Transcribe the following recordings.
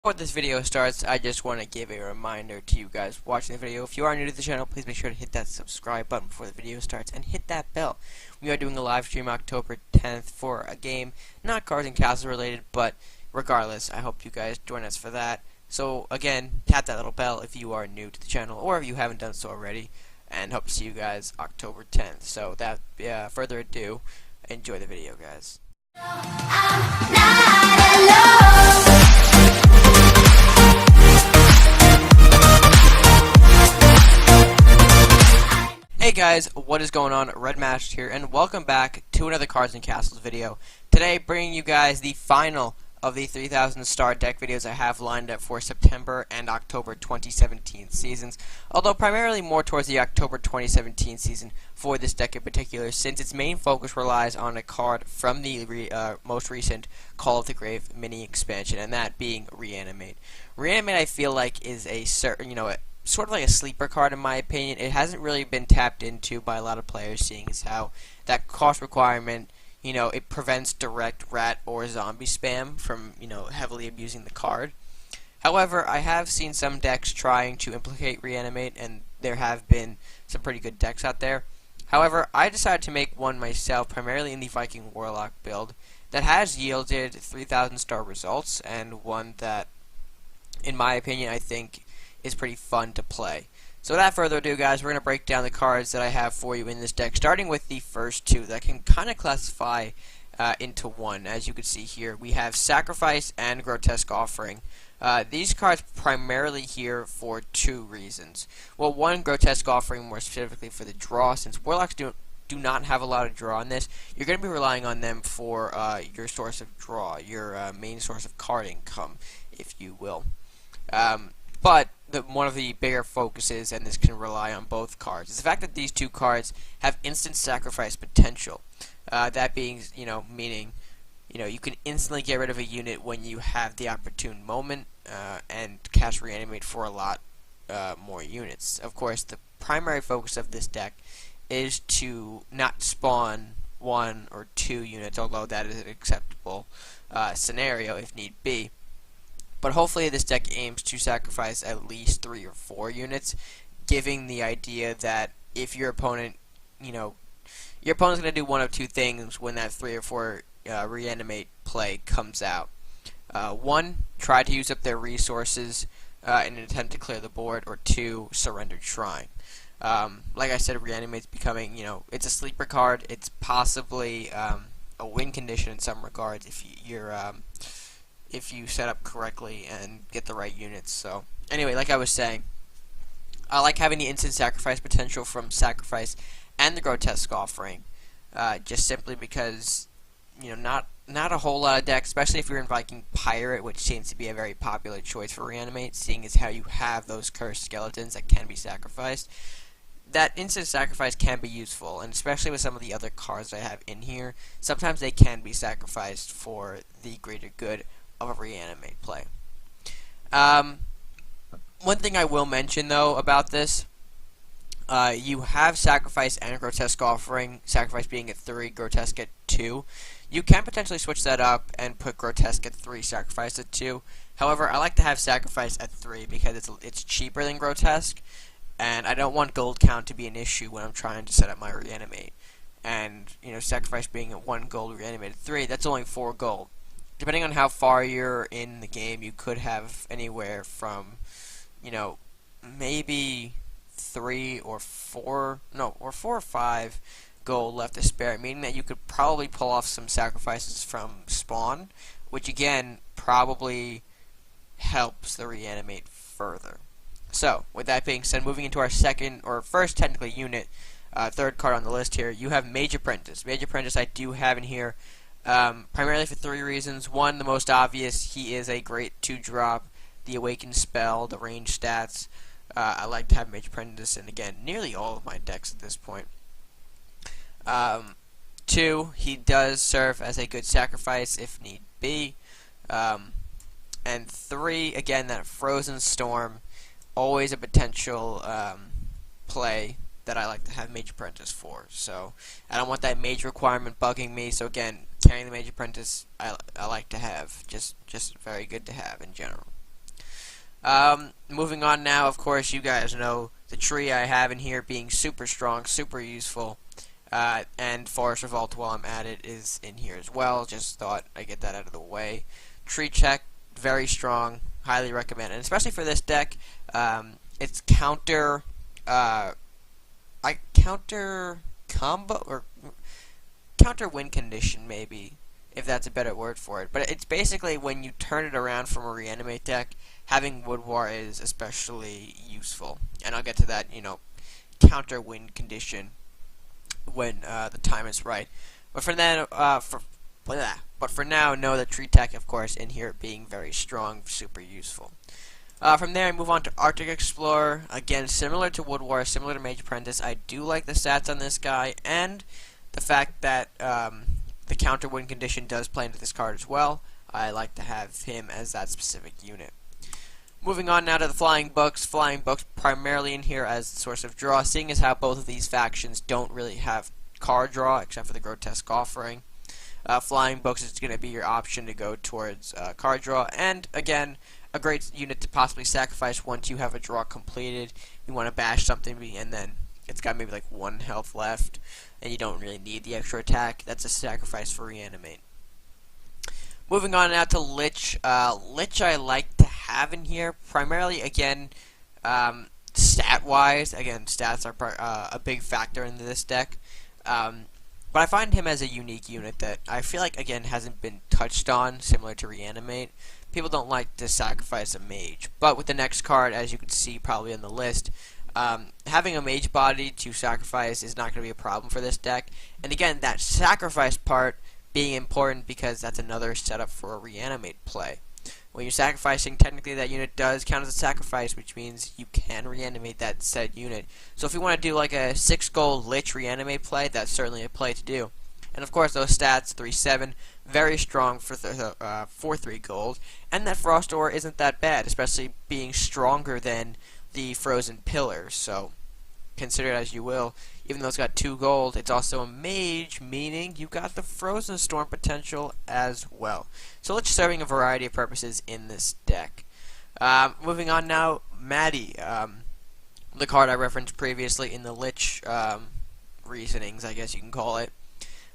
Before this video starts, I just want to give a reminder to you guys watching the video. If you are new to the channel, please make sure to hit that subscribe button before the video starts and hit that bell. We are doing a live stream October 10th for a game, not Cards and Castles related, but regardless, I hope you guys join us for that. So again, tap that little bell if you are new to the channel or if you haven't done so already, and hope to see you guys October 10th. So that, further ado, enjoy the video, guys. I'm not alone. Hey guys, what is going on? RedMaster here, and welcome back to another Cards and Castles video. Today, bringing you guys the final of the 3,000 star deck videos I have lined up for September and October 2017 seasons, although primarily more towards the October 2017 season for this deck in particular, since its main focus relies on a card from the most recent Call of the Grave mini expansion, and that being Reanimate. Reanimate, I feel like, is a certain, sort of like a sleeper card in my opinion. It hasn't really been tapped into by a lot of players, seeing as how that cost requirement, it prevents direct rat or zombie spam from, heavily abusing the card. However, I have seen some decks trying to implicate Reanimate, and there have been some pretty good decks out there. However, I decided to make one myself, primarily in the Viking Warlock build, that has yielded 3,000 star results, and one that, in my opinion, I think is pretty fun to play. So without further ado, guys, we're going to break down the cards that I have for you in this deck, starting with the first two that I can kind of classify into one. As you can see here, we have Sacrifice and Grotesque Offering. These cards primarily here for two reasons. Well, one, Grotesque Offering more specifically for the draw, since Warlocks do not have a lot of draw in this. You're going to be relying on them for your source of draw, your main source of card income, if you will. But one of the bigger focuses, and this can rely on both cards, is the fact that these two cards have instant sacrifice potential. That being, meaning, you can instantly get rid of a unit when you have the opportune moment, and cast Reanimate for a lot more units. Of course, the primary focus of this deck is to not spawn one or two units, although that is an acceptable scenario if need be. But hopefully this deck aims to sacrifice at least 3 or 4 units, giving the idea that if your opponent, your opponent's going to do one of two things when that 3 or 4 Reanimate play comes out. One, try to use up their resources in an attempt to clear the board, or two, Surrendered Shrine. Like I said, Reanimate's becoming, it's a sleeper card. It's possibly a win condition in some regards if you set up correctly and get the right units. So anyway, like I was saying, I like having the instant sacrifice potential from Sacrifice and the Grotesque Offering, just simply because, not a whole lot of decks, especially if you're in Viking Pirate, which seems to be a very popular choice for Reanimate, seeing as how you have those cursed skeletons that can be sacrificed. That instant sacrifice can be useful, and especially with some of the other cards I have in here, sometimes they can be sacrificed for the greater good of a Reanimate play. One thing I will mention, though, about this, you have Sacrifice and Grotesque Offering, Sacrifice being at 3, Grotesque at 2. You can potentially switch that up and put Grotesque at 3, Sacrifice at 2. However, I like to have Sacrifice at 3 because it's cheaper than Grotesque, and I don't want gold count to be an issue when I'm trying to set up my Reanimate. And, Sacrifice being at 1 gold, Reanimate at 3, that's only 4 gold. Depending on how far you're in the game, you could have anywhere from, maybe 3 or 4, or 4 or 5 gold left to spare, meaning that you could probably pull off some sacrifices from spawn, which again probably helps the Reanimate further. So, with that being said, moving into our first technically unit, third card on the list here, you have Mage Apprentice. Mage Apprentice I do have in here, primarily for 3 reasons. One, the most obvious, he is a great 2-drop, the Awakened spell, the range stats. I like to have Mage Apprentice in, again, nearly all of my decks at this point. 2, he does serve as a good sacrifice if need be. And 3, again, that Frozen Storm, always a potential play that I like to have Mage Apprentice for. So I don't want that mage requirement bugging me. So again, carrying the Mage Apprentice I like to have. Just very good to have in general. Moving on now, of course, you guys know the tree I have in here being super strong, super useful. And Forest Revolt, while I'm at it, is in here as well. Just thought I'd get that out of the way. Tree check, very strong, highly recommend, and especially for this deck, it's counter combo or counter win condition, maybe, if that's a better word for it. But it's basically when you turn it around from a reanimate deck, having Wood War is especially useful, and I'll get to that, counter win condition when the time is right. But for then, but for now, know that Tree Tech, of course, in here being very strong, super useful. From there, I move on to Arctic Explorer. Again, similar to Wood War, similar to Mage Apprentice. I do like the stats on this guy, and the fact that the counter win condition does play into this card as well. I like to have him as that specific unit. Moving on now to the Flying Books. Flying Books primarily in here as the source of draw, seeing as how both of these factions don't really have card draw, except for the Grotesque Offering. Flying Books is going to be your option to go towards card draw, and again, a great unit to possibly sacrifice once you have a draw completed. You want to bash something, and then it's got maybe like 1 health left, and you don't really need the extra attack. That's a sacrifice for Reanimate. Moving on now to Lich. Lich I like to have in here, primarily, again, stat-wise. Again, stats are a big factor in this deck. But I find him as a unique unit that I feel like, again, hasn't been touched on, similar to Reanimate. People don't like to sacrifice a mage. But with the next card, as you can see probably on the list, having a mage body to sacrifice is not going to be a problem for this deck. And again, that sacrifice part being important because that's another setup for a Reanimate play. When you're sacrificing, technically that unit does count as a sacrifice, which means you can reanimate that said unit. So if you want to do like a 6 gold Lich reanimate play, that's certainly a play to do. And of course those stats, 3-7, very strong for 3 gold. And that Frost Ore isn't that bad, especially being stronger than the Frozen Pillar. So consider it as you will. Even though it's got 2 gold, it's also a mage, meaning you've got the Frozen Storm potential as well. So Lich serving a variety of purposes in this deck. Moving on now, Maddie, the card I referenced previously in the Lich reasonings, I guess you can call it.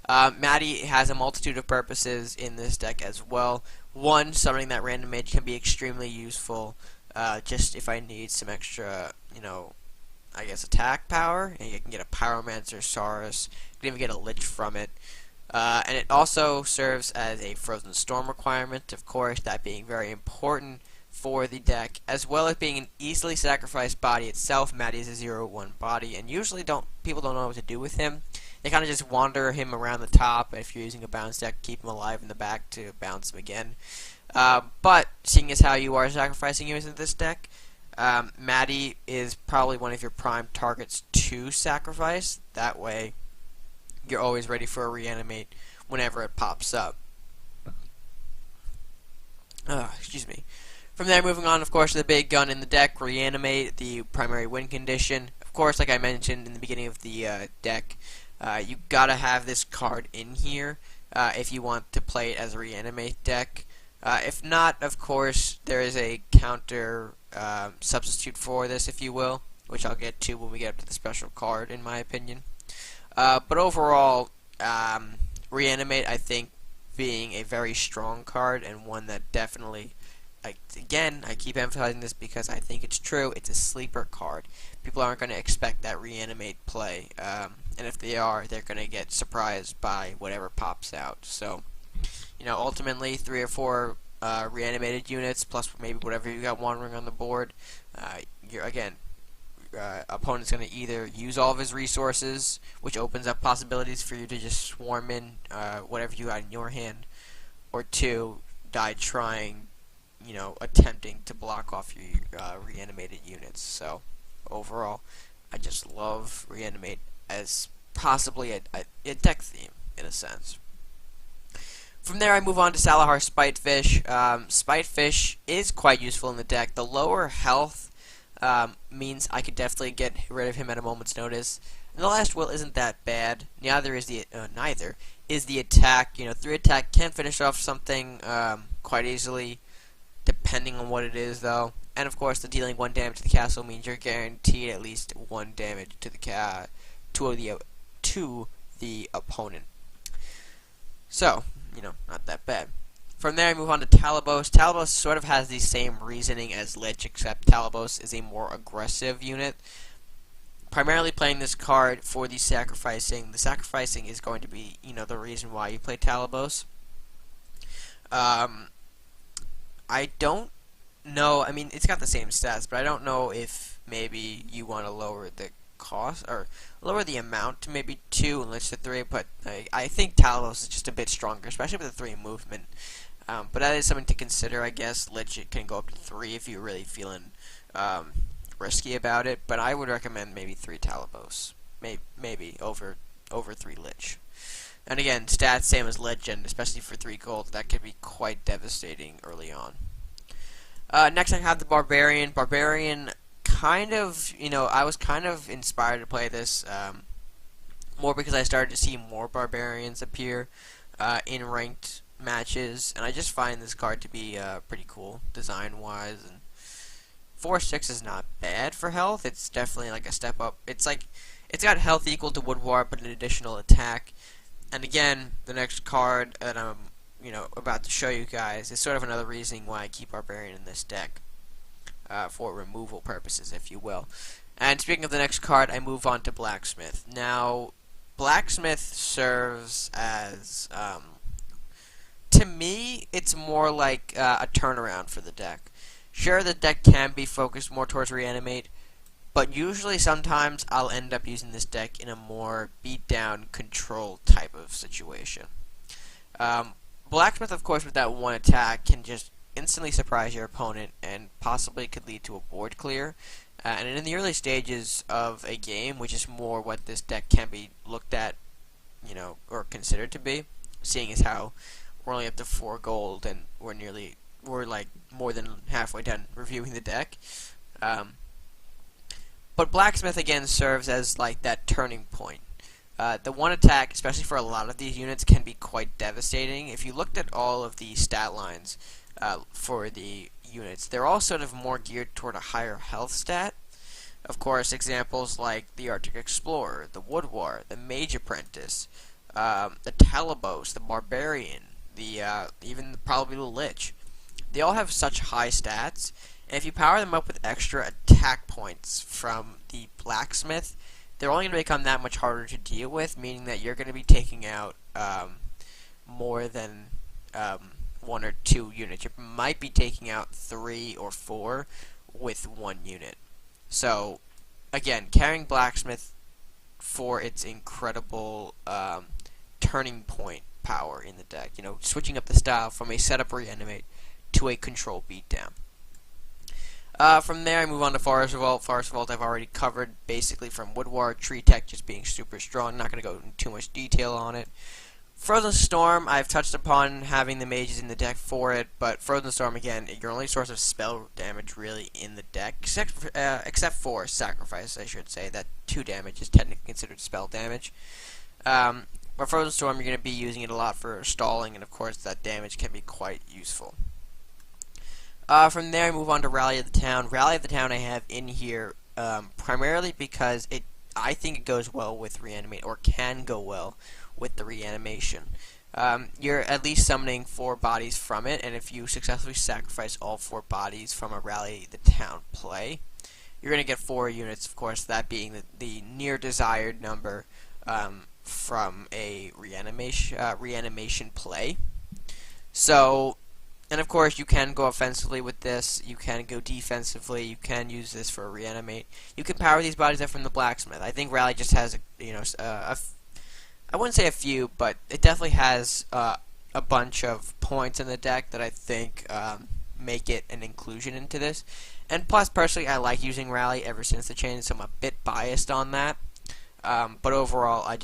Maddie has a multitude of purposes in this deck as well. One, summoning that random mage can be extremely useful, just if I need some extra, I guess attack power, and you can get a Pyromancer, Saurus, you can even get a Lich from it. And it also serves as a Frozen Storm requirement, of course, that being very important for the deck, as well as being an easily sacrificed body itself. Maddie is a 0-1 body, and usually people don't know what to do with him. They kind of just wander him around the top, and if you're using a bounce deck, keep him alive in the back to bounce him again. But seeing as how you are sacrificing him in this deck, Maddie is probably one of your prime targets to sacrifice. That way, you're always ready for a reanimate whenever it pops up. Excuse me. From there, moving on, of course, to the big gun in the deck, Reanimate, the primary win condition. Of course, like I mentioned in the beginning of the deck, you gotta have this card in here if you want to play it as a Reanimate deck. If not, of course, there is a counter substitute for this, if you will, which I'll get to when we get up to the special card, in my opinion. But overall, Reanimate, I think, being a very strong card and one that definitely, again, I keep emphasizing this because I think it's true, it's a sleeper card. People aren't going to expect that Reanimate play, and if they are, they're going to get surprised by whatever pops out. So, ultimately, 3 or 4 reanimated units, plus maybe whatever you got wandering on the board, opponent's going to either use all of his resources, which opens up possibilities for you to just swarm in whatever you got in your hand, or 2, die trying, attempting to block off your reanimated units. So, overall, I just love Reanimate as possibly a deck theme, in a sense. From there, I move on to Salahar Spitefish. Spitefish is quite useful in the deck. The lower health means I could definitely get rid of him at a moment's notice. And the last will isn't that bad. Neither is the attack. 3 attack can finish off something quite easily, depending on what it is, though. And of course, the dealing 1 damage to the castle means you're guaranteed at least 1 damage to the to the opponent. So, not that bad. From there, I move on to Talabos. Talabos sort of has the same reasoning as Lich, except Talabos is a more aggressive unit. Primarily playing this card for the sacrificing. The sacrificing is going to be, the reason why you play Talabos. I don't know. I mean, it's got the same stats, but I don't know if maybe you want to lower the cost or lower the amount to maybe 2 and Lich to 3. But I think Talos is just a bit stronger, especially with the 3 movement. But that is something to consider, I guess. Lich can go up to 3 if you're really feeling risky about it. But I would recommend maybe 3 Talabos, maybe over 3 Lich. And again, stats same as Legend, especially for 3 gold. That could be quite devastating early on. Next I have the Barbarian. Barbarian, kind of, I was kind of inspired to play this more because I started to see more Barbarians appear in ranked matches, and I just find this card to be pretty cool design-wise. And 4/6 is not bad for health. It's definitely like a step up. It's got health equal to Wood War, but an additional attack. And again, the next card that I'm about to show you guys is sort of another reason why I keep Barbarian in this deck, for removal purposes, if you will. And speaking of the next card, I move on to Blacksmith. Now, Blacksmith serves as, to me, it's more like a turnaround for the deck. Sure, the deck can be focused more towards Reanimate, but usually sometimes I'll end up using this deck in a more beat-down, control type of situation. Blacksmith, of course, with that 1 attack, can just instantly surprise your opponent and possibly could lead to a board clear. And in the early stages of a game, which is more what this deck can be looked at, or considered to be, seeing as how we're only up to 4 gold and we're like more than halfway done reviewing the deck. But Blacksmith again serves as like that turning point. The 1 attack, especially for a lot of these units, can be quite devastating. If you looked at all of the stat lines for the units, they're all sort of more geared toward a higher health stat. Of course, examples like the Arctic Explorer, the Wood War, the Mage Apprentice, the Talabos, the Barbarian, even probably the Lich. They all have such high stats, and if you power them up with extra attack points from the Blacksmith, they're only going to become that much harder to deal with, meaning that you're going to be taking out more than 1 or 2 units. You might be taking out 3 or 4 with 1 unit. So, again, carrying Blacksmith for its incredible turning point power in the deck. Switching up the style from a setup Reanimate to a control beatdown. From there, I move on to Forest Revolt. Forest Revolt I've already covered, basically from Wood War, Tree Tech just being super strong. Not going to go into too much detail on it. Frozen Storm, I've touched upon having the mages in the deck for it, but Frozen Storm, again, your only source of spell damage really in the deck, except for Sacrifice, I should say. That 2 damage is technically considered spell damage. But Frozen Storm, you're going to be using it a lot for stalling, and of course that damage can be quite useful. From there, I move on to Rally of the Town. Rally of the Town I have in here primarily because I think it goes well with Reanimate, or can go well with the Reanimation. You're at least summoning 4 bodies from it, and if you successfully sacrifice all 4 bodies from a Rally the Town play, you're going to get 4 units, of course, that being the near desired number from a reanimation play. So, and of course, you can go offensively with this, you can go defensively, you can use this for a Reanimate. You can power these bodies up from the Blacksmith. I think Rally just has, I wouldn't say a few, but it definitely has a bunch of points in the deck that I think make it an inclusion into this. And plus, personally, I like using Rally ever since the change, so I'm a bit biased on that. But overall, I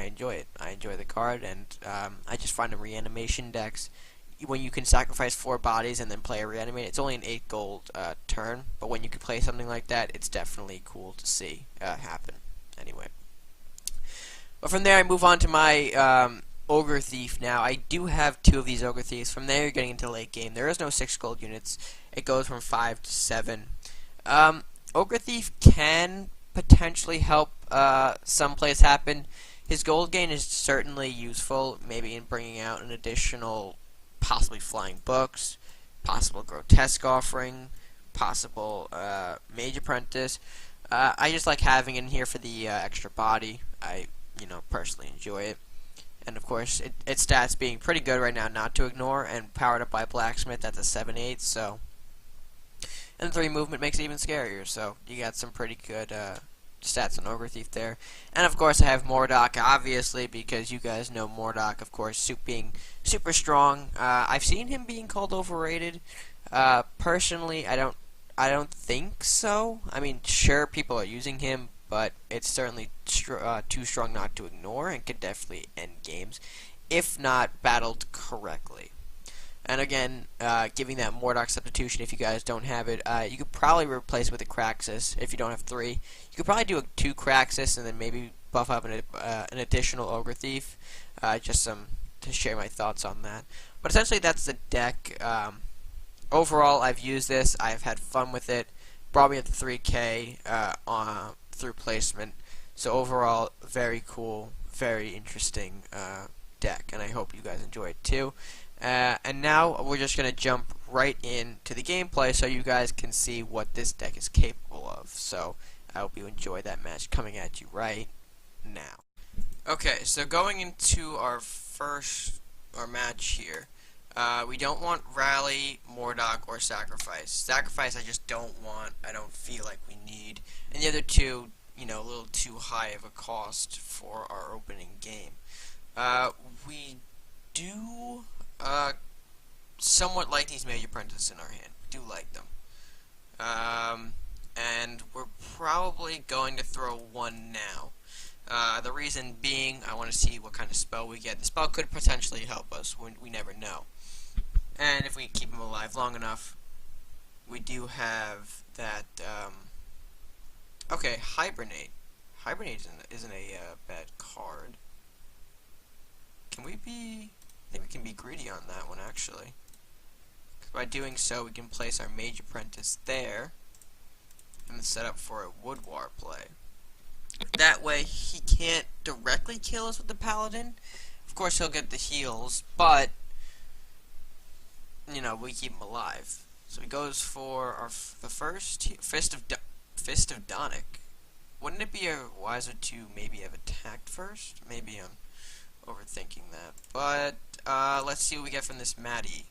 enjoy it. I enjoy the card, and I just find the Reanimation decks, when you can sacrifice 4 bodies and then play a Reanimate, it's only an 8 gold turn, but when you can play something like that, it's definitely cool to see happen. Anyway. But from there, I move on to my Ogre Thief now. I do have 2 of these Ogre Thieves. From there, you're getting into late game. There is no 6 gold units. It goes from 5 to 7. Ogre Thief can potentially help some plays happen. His gold gain is certainly useful, maybe in bringing out an additional, possibly flying books, possible grotesque offering, possible mage apprentice. I just like having it in here for the extra body. I, personally enjoy it. And of course, its stats being pretty good right now, not to ignore, and powered up by Blacksmith, that's a 7/8, so. And 3 movement makes it even scarier, so you got some pretty good stats on Ogre Thief there. And of course, I have Mordok, obviously, because you guys know Mordok, of course, being super strong. I've seen him being called overrated. Personally, I don't think so. I mean, sure, people are using him, but it's certainly too strong not to ignore, and could definitely end games if not battled correctly. And again, giving that Mordok substitution, if you guys don't have it, you could probably replace it with a Craxus if you don't have 3. You could probably do 2 Craxus and then maybe buff up an additional Ogre Thief. Just to share my thoughts on that. But essentially, that's the deck. Overall, I've used this. I've had fun with it. Brought me up to 3K through placement. So overall, very cool, very interesting deck, and I hope you guys enjoy it too. And now we're just going to jump right into the gameplay so you guys can see what this deck is capable of. So I hope you enjoy that match coming at you right now. Okay, so going into our match here, we don't want Rally, Mordok, or Sacrifice. Sacrifice I just don't want. I don't feel like we need. And the other 2, a little too high of a cost for our opening game. We do somewhat like these Mage Apprentices in our hand. We do like them. And we're probably going to throw 1 now. The reason being, I want to see what kind of spell we get. The spell could potentially help us. We never know. And if we keep him alive long enough, we do have that. Okay, Hibernate. Hibernate isn't a bad card. Can we be? I think we can be greedy on that one, actually. By doing so, we can place our Mage Apprentice there, and then set up for a Wood War play. That way, he can't directly kill us with the Paladin. Of course, he'll get the heals, but we keep him alive. So he goes for the first Fist of Donic. Wouldn't it be wiser to maybe have attacked first? Maybe I'm overthinking that. But let's see what we get from this Maddie.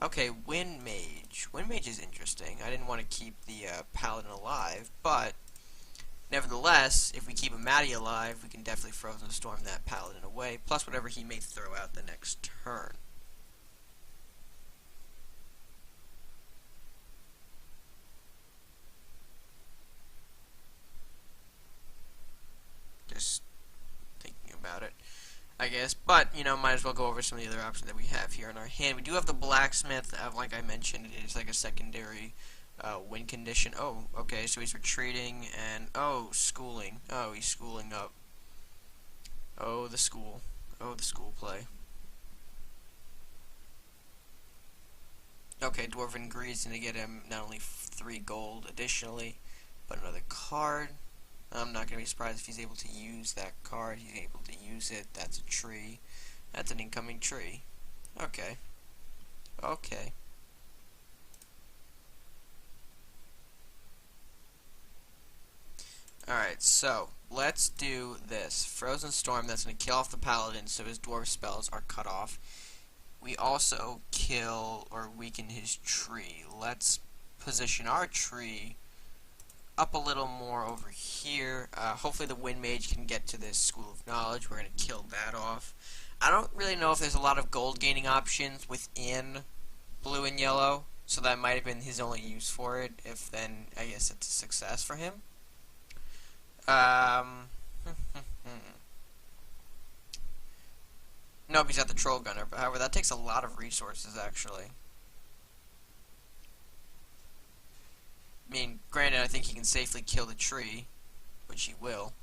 Okay, Wind Mage. Wind Mage is interesting. I didn't want to keep the Paladin alive, but nevertheless, if we keep a Maddie alive, we can definitely Frozen Storm that Paladin away, plus whatever he may throw out the next turn. Just thinking about it, I guess. But, might as well go over some of the other options that we have here in our hand. We do have the Blacksmith. Like I mentioned, it is like a secondary win condition. Oh, okay, so he's retreating, and, schooling. Oh, he's schooling up. Oh, the school. Oh, the school play. Okay, Dwarven Greed's going to get him not only 3 gold additionally, but another card. I'm not going to be surprised if he's able to use that card. He's able to use it. That's a tree. That's an incoming tree. Okay. Okay. Alright, so let's do this. Frozen Storm, that's going to kill off the Paladin so his dwarf spells are cut off. We also kill or weaken his tree. Let's position our tree up a little more over here. Hopefully the Wind Mage can get to this School of Knowledge. We're going to kill that off. I don't really know if there's a lot of gold gaining options within blue and yellow, so that might have been his only use for it. If then, I guess it's a success for him. Nope, he's got the Troll Gunner, but however, that takes a lot of resources, actually. I mean, granted, I think he can safely kill the tree, which he will.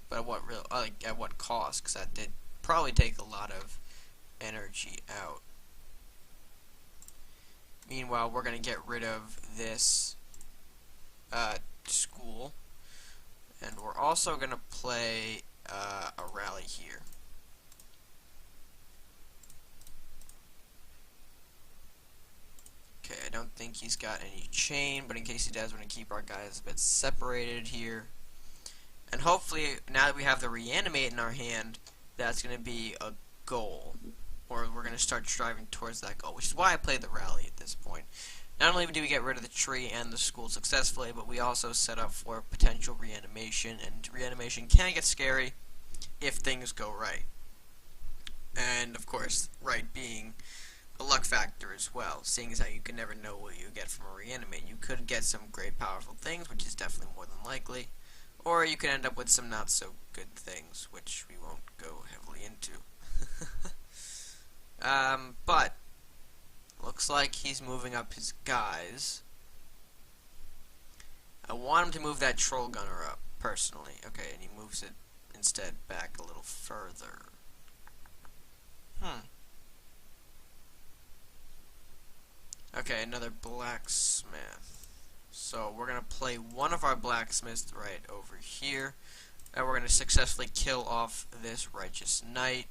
but at what cost? Because that did probably take a lot of energy out. Meanwhile, we're gonna get rid of this school, and we're also gonna play a rally here. Okay, I don't think he's got any chain, but in case he does, we're going to keep our guys a bit separated here. And hopefully, now that we have the reanimate in our hand, that's going to be a goal. Or we're going to start striving towards that goal, which is why I played the rally at this point. Not only do we get rid of the tree and the school successfully, but we also set up for potential reanimation, and reanimation can get scary if things go right. And, of course, right being a luck factor as well, seeing as how you can never know what you get from a reanimate. You could get some great powerful things, which is definitely more than likely, or you could end up with some not so good things, which we won't go heavily into. But looks like he's moving up his guys. I want him to move that troll gunner up, personally. Okay, and he moves it instead back a little further. Okay, another blacksmith. So we're going to play one of our blacksmiths right over here. And we're going to successfully kill off this righteous knight.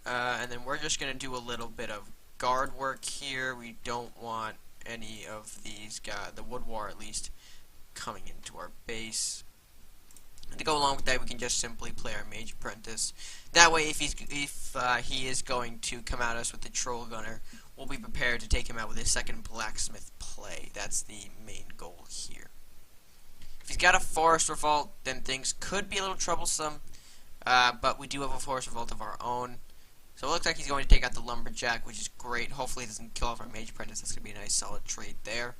And then we're just going to do a little bit of guard work here. We don't want any of these guys, the wood war at least, coming into our base. And to go along with that, we can just simply play our mage apprentice. That way, if he is going to come at us with the troll gunner, we'll be prepared to take him out with his second blacksmith play. That's the main goal here. If he's got a forest revolt, then things could be a little troublesome. But we do have a forest revolt of our own. So it looks like he's going to take out the lumberjack, which is great. Hopefully he doesn't kill off our mage apprentice. That's going to be a nice solid trade there.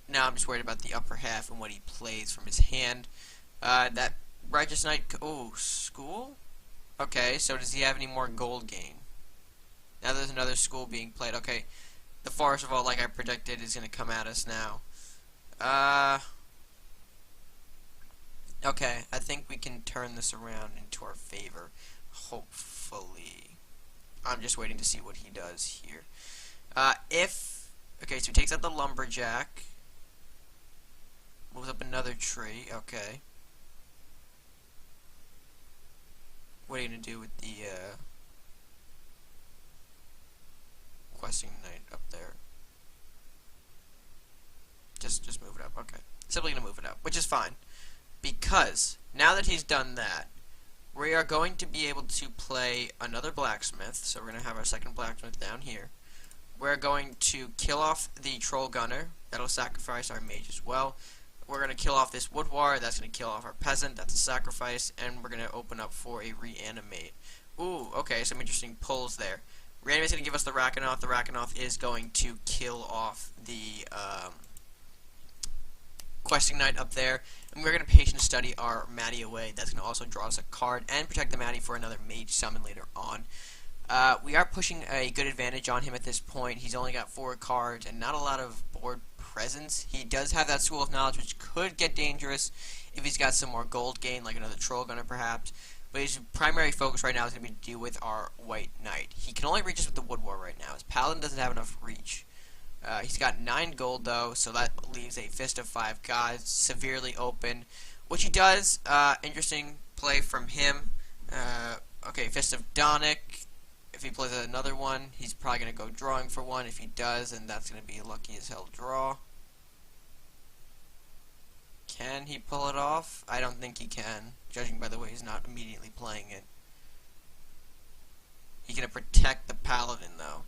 Now I'm just worried about the upper half and what he plays from his hand. That righteous knight. Oh, school? Okay, so does he have any more gold gain? Now there's another school being played. Okay, the forest revolt, like I predicted, is going to come at us now. Okay, I think we can turn this around into our favor. Hopefully. I'm just waiting to see what he does here. Okay, so he takes out the lumberjack. Moves up another tree. Okay. What are you going to do with the, questing knight up there? Just move it up. Okay. Simply going to move it up, which is fine. Because, now that he's done that, we are going to be able to play another blacksmith. So we're going to have our second blacksmith down here. We're going to kill off the troll gunner. That'll sacrifice our mage as well. We're going to kill off this wood warrior. That's going to kill off our peasant. That's a sacrifice. And we're going to open up for a reanimate. Ooh, okay, some interesting pulls there. Reanimate's going to give us the Rakanoth. The Rakanoth is going to kill off the questing knight up there. And we're going to patient study our Maddie away. That's going to also draw us a card and protect the Maddie for another mage summon later on. We are pushing a good advantage on him at this point. He's only got 4 cards and not a lot of board presence. He does have that School of Knowledge, which could get dangerous if he's got some more gold gain, like another Troll Gunner perhaps. But his primary focus right now is going to be to deal with our White Knight. He can only reach us with the Wood War right now. His Paladin doesn't have enough reach. He's got 9 gold though, so that leaves a Fist of 5 Gods severely open, which he does. Interesting play from him. Okay, Fist of Donic. If he plays another one, he's probably going to go drawing for one. If he does, then that's going to be a lucky as hell draw. Can he pull it off? I don't think he can, judging by the way he's not immediately playing it. He's going to protect the Paladin, though.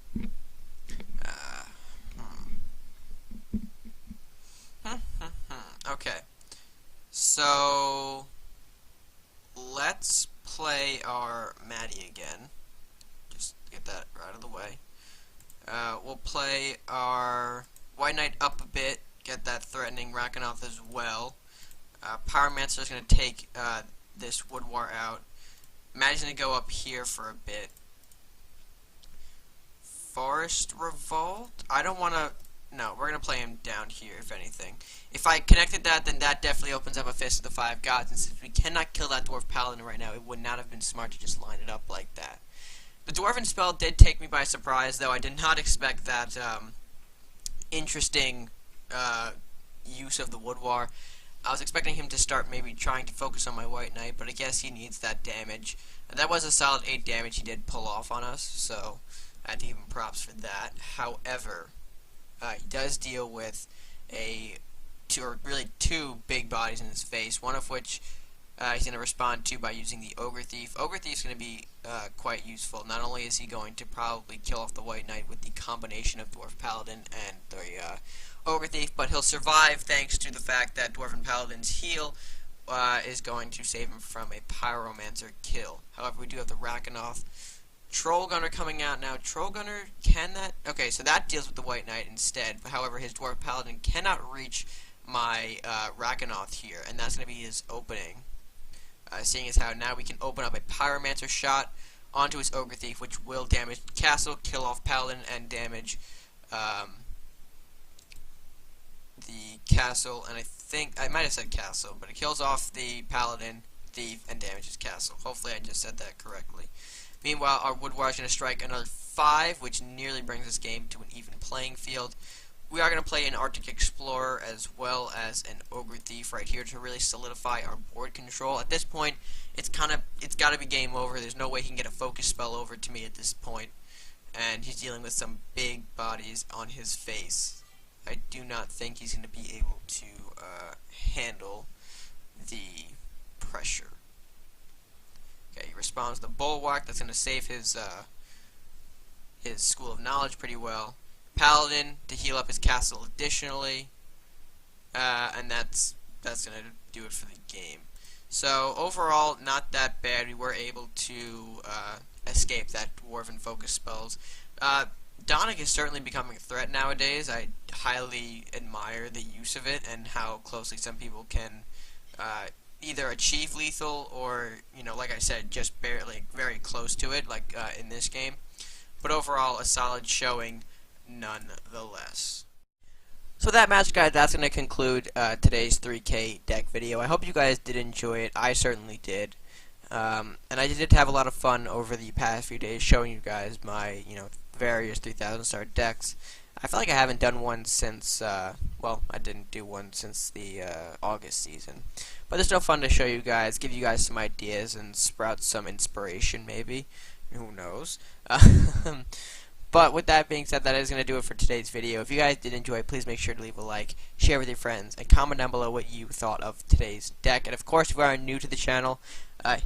Okay. So, let's play our Maddie again. Just get that out of the way. We'll play our White Knight up a bit, get that threatening Rakanoth as well. Pyromancer is going to take this Wood War out. Maddie's going to go up here for a bit. Forest Revolt? I don't want to No, we're going to play him down here, if anything. If I connected that, then that definitely opens up a Fist of the Five Gods, and since we cannot kill that Dwarf Paladin right now, it would not have been smart to just line it up like that. The Dwarven spell did take me by surprise, though I did not expect that interesting use of the Wood War. I was expecting him to start maybe trying to focus on my White Knight, but I guess he needs that damage. And that was a solid 8 damage he did pull off on us, so I had to give him props for that. However, he does deal with two big bodies in his face, one of which he's going to respond to by using the Ogre Thief. Ogre Thief is going to be quite useful. Not only is he going to probably kill off the White Knight with the combination of Dwarf Paladin and the Ogre Thief, but he'll survive thanks to the fact that Dwarven Paladin's heal is going to save him from a Pyromancer kill. However, we do have the Rakanoth Troll Gunner coming out now. Troll Gunner, can that? Okay, so that deals with the White Knight instead. But however, his Dwarf Paladin cannot reach my Rakanoth here, and that's going to be his opening. Seeing as how now we can open up a Pyromancer shot onto his Ogre Thief, which will damage Castle, kill off Paladin, and damage the Castle. And I think I might have said Castle, but it kills off the Paladin, Thief, and damages Castle. Hopefully I just said that correctly. Meanwhile, our Wood War is going to strike another 5, which nearly brings this game to an even playing field. We are going to play an Arctic Explorer as well as an Ogre Thief right here to really solidify our board control. At this point, it's got to be game over. There's no way he can get a focus spell over to me at this point. And he's dealing with some big bodies on his face. I do not think he's going to be able to handle the pressure. Okay, he responds to the Bulwark. That's going to save his School of Knowledge pretty well. Paladin to heal up his castle additionally, and that's going to do it for the game. So overall, not that bad. We were able to escape that Dwarven focus spells. Donic is certainly becoming a threat nowadays. I highly admire the use of it and how closely some people can either achieve lethal or, like I said, just barely, very close to it, like in this game. But overall, a solid showing nonetheless. So that match, guys, that's going to conclude today's 3K deck video. I hope you guys did enjoy it. I certainly did. And I did have a lot of fun over the past few days showing you guys my, various 3,000 star decks. I feel like I haven't done one since, well, I didn't do one since the August season. But it's still fun to show you guys, give you guys some ideas, and sprout some inspiration, maybe. Who knows? But with that being said, that is going to do it for today's video. If you guys did enjoy, please make sure to leave a like, share with your friends, and comment down below what you thought of today's deck. And of course, if you are new to the channel,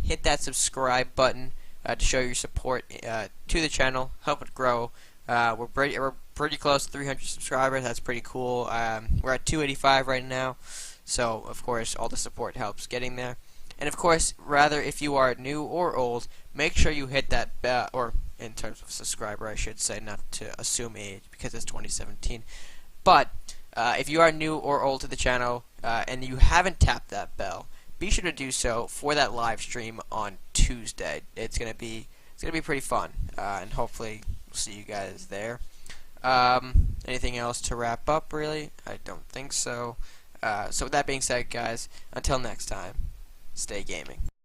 hit that subscribe button to show your support to the channel, help it grow. We're pretty close to 300 subscribers. That's pretty cool. We're at 285 right now, so of course all the support helps getting there. And of course, rather if you are new or old, make sure you hit that bell, or in terms of subscriber I should say, not to assume age because it's 2017. But if you are new or old to the channel and you haven't tapped that bell, be sure to do so for that live stream on Tuesday. It's gonna be pretty fun, and hopefully we'll see you guys there. Anything else to wrap up? Really, I don't think so. So with that being said, guys, until next time, stay gaming.